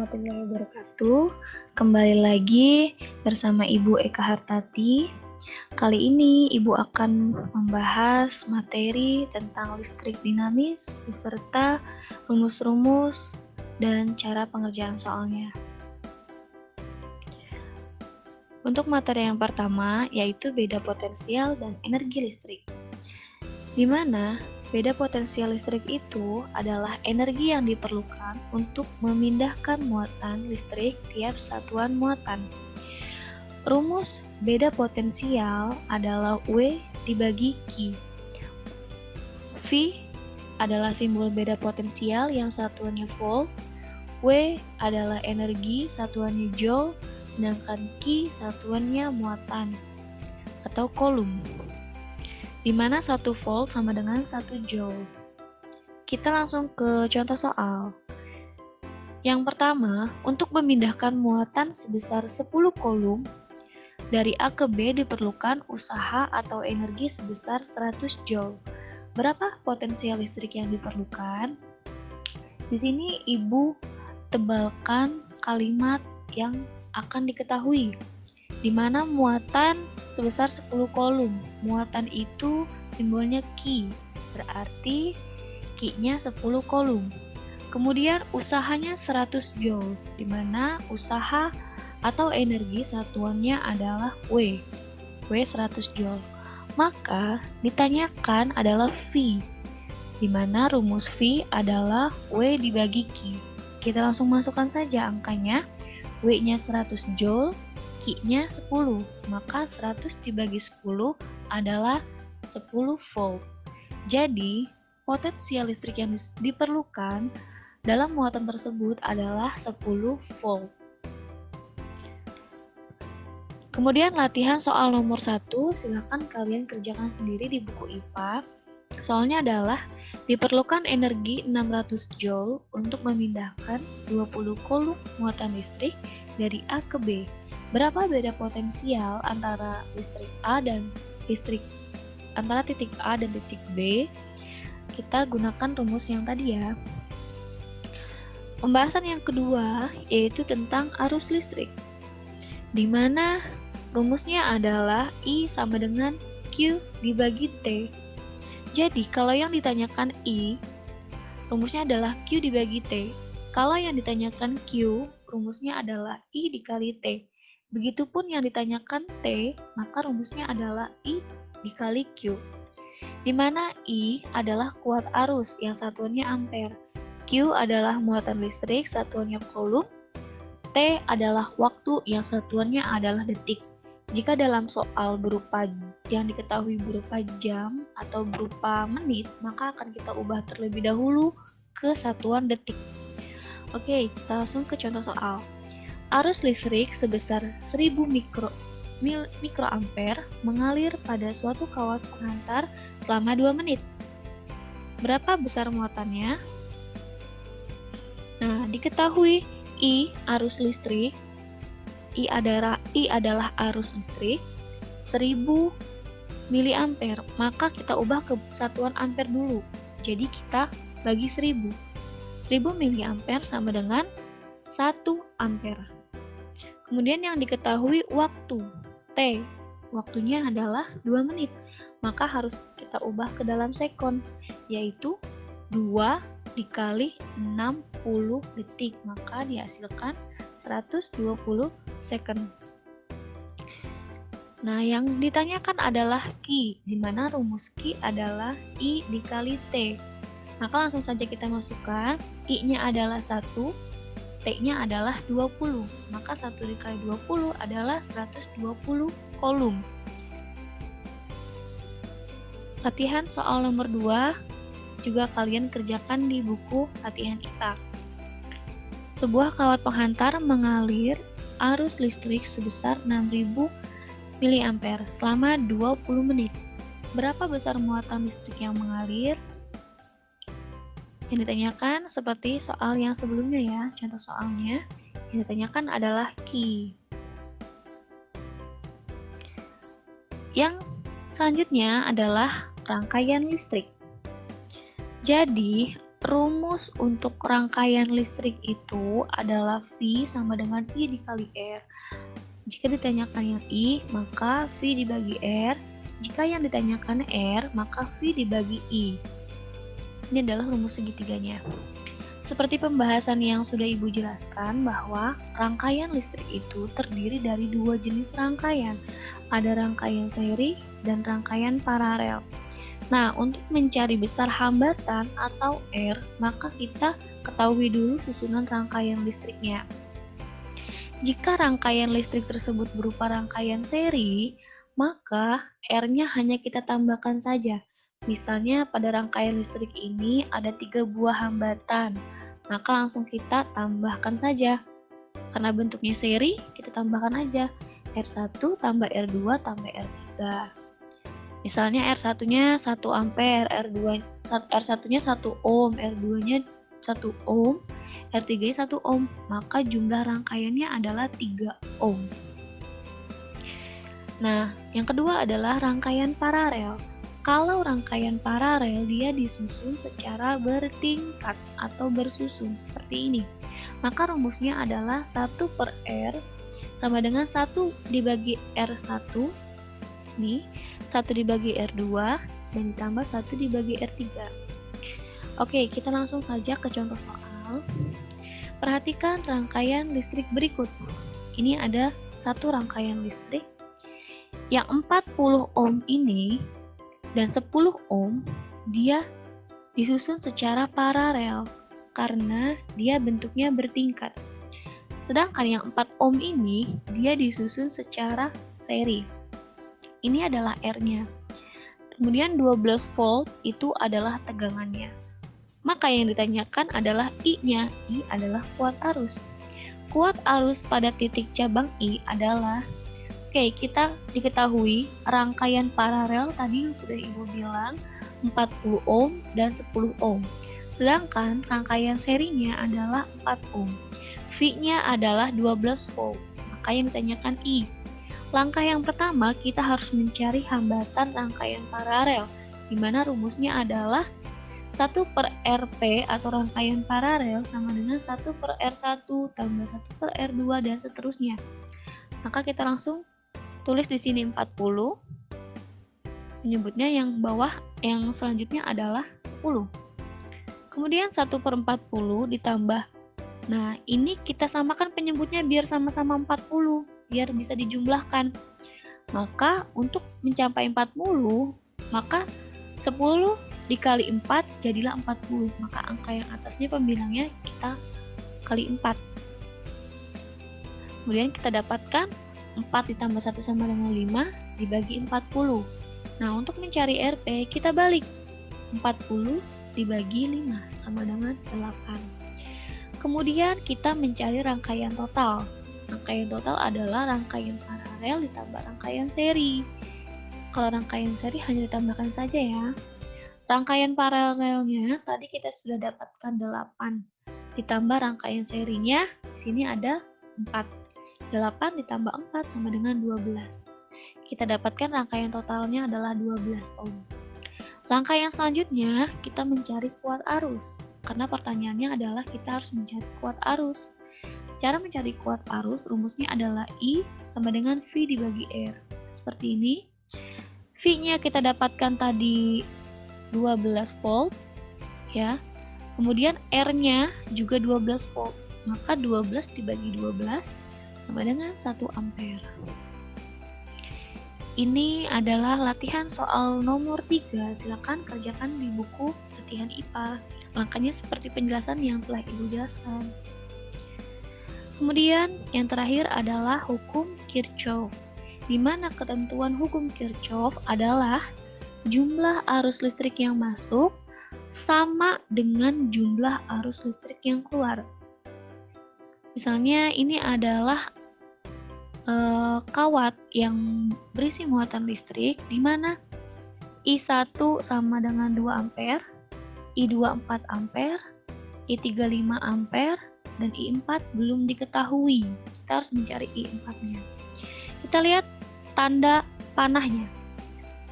warahmatullahi wabarakatuh. Kembali lagi bersama Ibu Eka Hartati. Kali ini Ibu akan membahas materi tentang listrik dinamis beserta rumus-rumus dan cara pengerjaan soalnya. Untuk materi yang pertama yaitu beda potensial dan energi listrik. Di mana beda potensial listrik itu adalah energi yang diperlukan untuk memindahkan muatan listrik tiap satuan muatan. Rumus beda potensial adalah W dibagi Q. V adalah simbol beda potensial yang satuannya volt, W adalah energi satuannya joule, sedangkan Q satuannya muatan atau coulomb, di mana 1 volt sama dengan 1 joule. Kita langsung ke contoh soal. Yang pertama, untuk memindahkan muatan sebesar 10 coulomb dari A ke B diperlukan usaha atau energi sebesar 100 joule. Berapa potensial listrik yang diperlukan? Di sini Ibu tebalkan kalimat yang akan diketahui, di mana muatan sebesar 10 coulomb. Muatan itu simbolnya Q, berarti Q-nya 10 coulomb. Kemudian usahanya 100 joule, di mana usaha atau energi satuannya adalah W 100 joule. Maka ditanyakan adalah V, di mana rumus V adalah W dibagi Q. Kita langsung masukkan saja angkanya. W-nya 100 joule, Q-nya 10, maka 100 dibagi 10 adalah 10 volt. Jadi, potensial listrik yang diperlukan dalam muatan tersebut adalah 10 volt. Kemudian latihan soal nomor 1, silakan kalian kerjakan sendiri di buku IPA. Soalnya adalah diperlukan energi 600 joule untuk memindahkan 20 coulomb muatan listrik dari A ke B. Berapa beda potensial antara antara titik A dan titik B? Kita gunakan rumus yang tadi ya. Pembahasan yang kedua yaitu tentang arus listrik, di mana rumusnya adalah I sama dengan Q dibagi T. Jadi kalau yang ditanyakan I, rumusnya adalah Q dibagi T. Kalau yang ditanyakan Q, rumusnya adalah I dikali T. Begitupun yang ditanyakan T, maka rumusnya adalah I dikali Q. Di mana I adalah kuat arus yang satuannya ampere, Q adalah muatan listrik satuannya coulomb, T adalah waktu yang satuannya adalah detik. Jika dalam soal berupa yang diketahui berupa jam atau berupa menit, maka akan kita ubah terlebih dahulu ke satuan detik. Oke, kita langsung ke contoh soal. Arus listrik sebesar 1000 mikroampere mengalir pada suatu kawat pengantar selama 2 menit. Berapa besar muatannya? Nah, diketahui I arus listrik, I adalah arus listrik 1000 miliampere, maka kita ubah ke satuan ampere dulu. Jadi kita bagi 1000. 1000 miliampere sama dengan 1 ampere. Kemudian yang diketahui waktu T, waktunya adalah 2 menit, maka harus kita ubah ke dalam sekon, yaitu 2 dikali 60 detik, maka dihasilkan 120 second. Nah, yang ditanyakan adalah Q, di mana rumus Q adalah I dikali T. Maka langsung saja kita masukkan, I-nya adalah 1, T-nya adalah 20, maka 1 dikali 20 adalah 120 coulomb. Latihan soal nomor 2 juga kalian kerjakan di buku latihan IPA. Sebuah kawat penghantar mengalir arus listrik sebesar 6000 mA selama 20 menit. Berapa besar muatan listrik yang mengalir? Yang ditanyakan seperti soal yang sebelumnya ya, contoh soalnya. Yang ditanyakan adalah Q. Yang selanjutnya adalah rangkaian listrik. Jadi, Rumus untuk rangkaian listrik itu adalah V sama dengan I dikali R. Jika ditanyakan yang I, maka V dibagi R. Jika yang ditanyakan R, maka V dibagi I. Ini adalah rumus segitiganya. Seperti pembahasan yang sudah Ibu jelaskan bahwa rangkaian listrik itu terdiri dari dua jenis rangkaian. Ada rangkaian seri dan rangkaian paralel. Nah, untuk mencari besar hambatan atau R, maka kita ketahui dulu susunan rangkaian listriknya. Jika rangkaian listrik tersebut berupa rangkaian seri, maka R-nya hanya kita tambahkan saja. Misalnya pada rangkaian listrik ini ada 3 buah hambatan, maka langsung kita tambahkan saja. Karena bentuknya seri, kita tambahkan aja R1 tambah R2 tambah R3. Misalnya R1-nya 1 ampere, R1-nya 1 ohm, R2-nya 1 ohm, R3-nya 1 ohm, maka jumlah rangkaiannya adalah 3 ohm. Nah, yang kedua adalah rangkaian paralel. Kalau rangkaian paralel, dia disusun secara bertingkat atau bersusun seperti ini. Maka rumusnya adalah 1 per R sama dengan 1 dibagi R1, nih, 1 dibagi R2 dan ditambah 1 dibagi R3. Oke, kita langsung saja ke contoh soal. Perhatikan rangkaian listrik berikut. Ini ada satu rangkaian listrik yang 40 ohm ini dan 10 ohm dia disusun secara paralel karena dia bentuknya bertingkat. Sedangkan yang 4 ohm ini dia disusun secara seri. Ini adalah R-nya. Kemudian 12 volt itu adalah tegangannya. Maka yang ditanyakan adalah I-nya. I adalah kuat arus. Kuat arus pada titik cabang I adalah, kita diketahui rangkaian paralel tadi yang sudah Ibu bilang 40 ohm dan 10 ohm. Sedangkan rangkaian serinya adalah 4 ohm. V-nya adalah 12 volt. Maka yang ditanyakan I. Langkah yang pertama, kita harus mencari hambatan rangkaian paralel, di mana rumusnya adalah 1 per Rp atau rangkaian paralel sama dengan 1 per R1 tambah 1 per R2 dan seterusnya. Maka kita langsung tulis di sini 40. Menyebutnya yang bawah, yang selanjutnya adalah 10. Kemudian 1 per 40 ditambah. Nah, ini kita samakan penyebutnya biar sama-sama 40. Biar bisa dijumlahkan. Maka untuk mencapai 40, maka 10 dikali 4 jadilah 40. Maka angka yang atasnya pembilangnya kita kali 4. Kemudian kita dapatkan 4 ditambah 1 sama dengan 5 dibagi 40. Nah, untuk mencari Rp kita balik. 40 dibagi 5 sama dengan 8. Kemudian kita mencari rangkaian total. Rangkaian total adalah rangkaian paralel ditambah rangkaian seri. Kalau rangkaian seri hanya ditambahkan saja ya. Rangkaian paralelnya tadi kita sudah dapatkan 8. Ditambah rangkaian serinya, di sini ada 4. 8 ditambah 4 sama dengan 12. Kita dapatkan rangkaian totalnya adalah 12 ohm. Langkah yang selanjutnya, kita mencari kuat arus. Karena pertanyaannya adalah kita harus mencari kuat arus. Cara mencari kuat arus rumusnya adalah I sama dengan V dibagi R. Seperti ini. V-nya kita dapatkan tadi 12 volt ya. Kemudian R-nya juga 12 volt. Maka 12 dibagi 12 sama dengan 1 ampere. Ini adalah latihan soal nomor 3. Silakan kerjakan di buku latihan IPA. Langkahnya seperti penjelasan yang telah Ibu jelaskan. Kemudian yang terakhir adalah hukum Kirchhoff, di mana ketentuan hukum Kirchhoff adalah jumlah arus listrik yang masuk sama dengan jumlah arus listrik yang keluar. Misalnya ini adalah kawat yang berisi muatan listrik, di mana I1 sama dengan 2 ampere, I2 4 ampere, I3 5 ampere, dan I4 belum diketahui. Kita harus mencari I4-nya. Kita lihat tanda panahnya.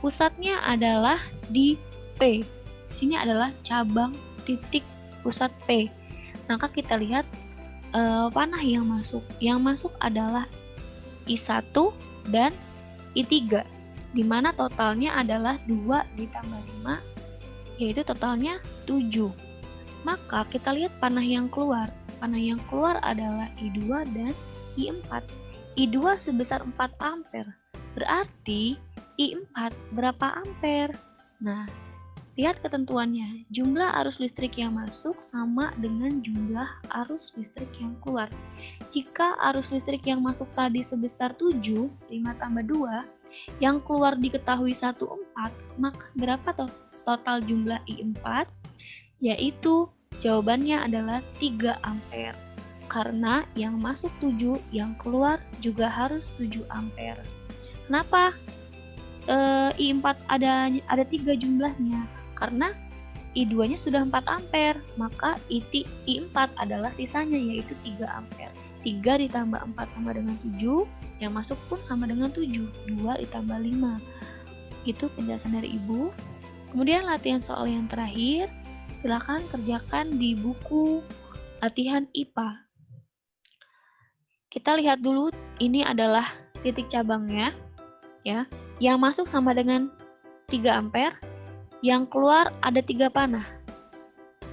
Pusatnya adalah di P. Sini adalah cabang titik pusat P. Maka kita lihat panah yang masuk. Yang masuk adalah I1 dan I3, di mana totalnya adalah 2 ditambah 5, yaitu totalnya 7. Maka kita lihat panah yang keluar. Panah yang keluar adalah I2 dan I4. I2 sebesar 4 ampere. Berarti I4 berapa ampere? Nah, lihat ketentuannya. Jumlah arus listrik yang masuk sama dengan jumlah arus listrik yang keluar. Jika arus listrik yang masuk tadi sebesar 7, 5 tambah 2, yang keluar diketahui 1, 4, maka berapa total jumlah I4? Yaitu jawabannya adalah 3 ampere. Karena yang masuk 7, yang keluar juga harus 7 ampere. Kenapa I4 ada 3 jumlahnya? Karena I2-nya sudah 4 ampere, maka I4 adalah sisanya, yaitu 3 ampere. 3 ditambah 4 sama dengan 7, yang masuk pun sama dengan 7. 2 ditambah 5. Itu penjelasan dari Ibu. Kemudian latihan soal yang terakhir, silakan kerjakan di buku latihan IPA. Kita lihat dulu, ini adalah titik cabangnya, ya. Yang masuk sama dengan 3 ampere, yang keluar ada 3 panah.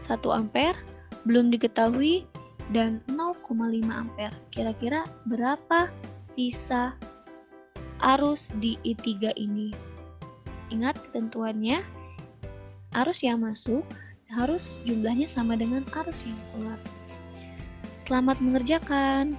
1 ampere, belum diketahui, dan 0,5 ampere. Kira-kira berapa sisa arus di I3 ini? Ingat ketentuannya, arus yang masuk harus jumlahnya sama dengan arus yang keluar. Selamat mengerjakan.